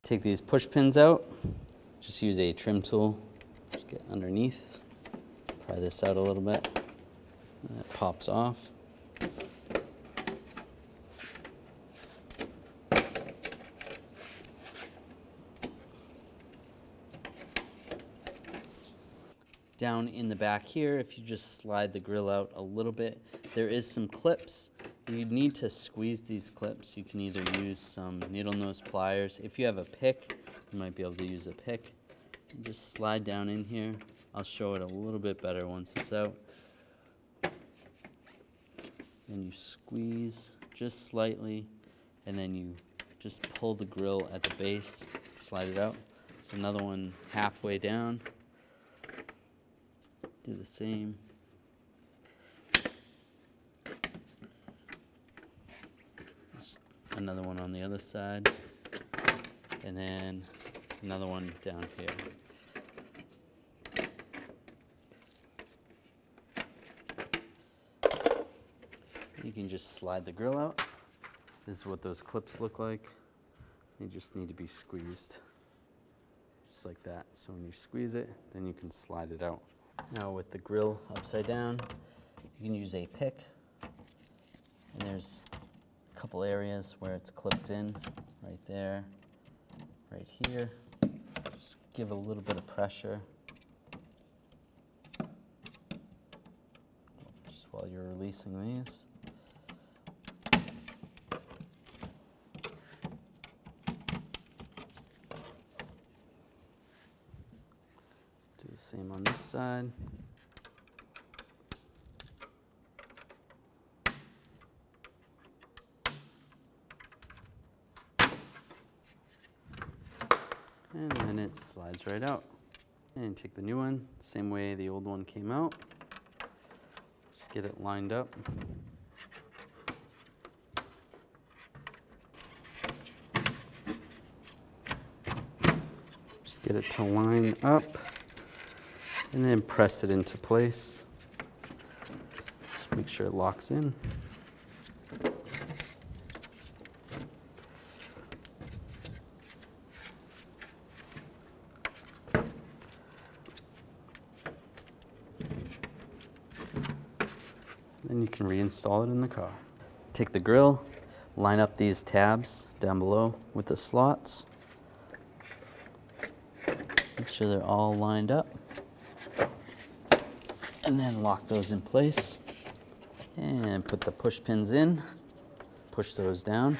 Take these push pins out. Just use a trim tool. Just get underneath. Pry this out a little bit. And it pops off. Down in the back here, if you just slide the grill out a little bit, there is some clips. You need to squeeze these clips. You can either use some needle nose pliers. If you have a pick, you might be able to use a pick. And just slide down in here. I'll show it a little bit better once it's out. Then you squeeze just slightly, and then you just pull the grill at the base, slide it out. There's another one halfway down. Do the same. Another one on the other side, and then another one down here. You can just slide the grill out. This is what those clips look like. They just need to be squeezed, just like that. So when you squeeze it, then you can slide it out. Now with the grill upside down, you can use a pick, and there's a couple areas where it's clipped in, right there, right here. Just give a little bit of pressure, just while you're releasing these. Do the same on this side. And then it slides right out. And take the new one, same way the old one came out. Just get it lined up. Just get it to line up, and then press it into place. Just make sure it locks in. Then you can reinstall it in the car. Take the grill, line up these tabs down below with the slots. Make sure they're all lined up. And then lock those in place. And put the push pins in. Push those down.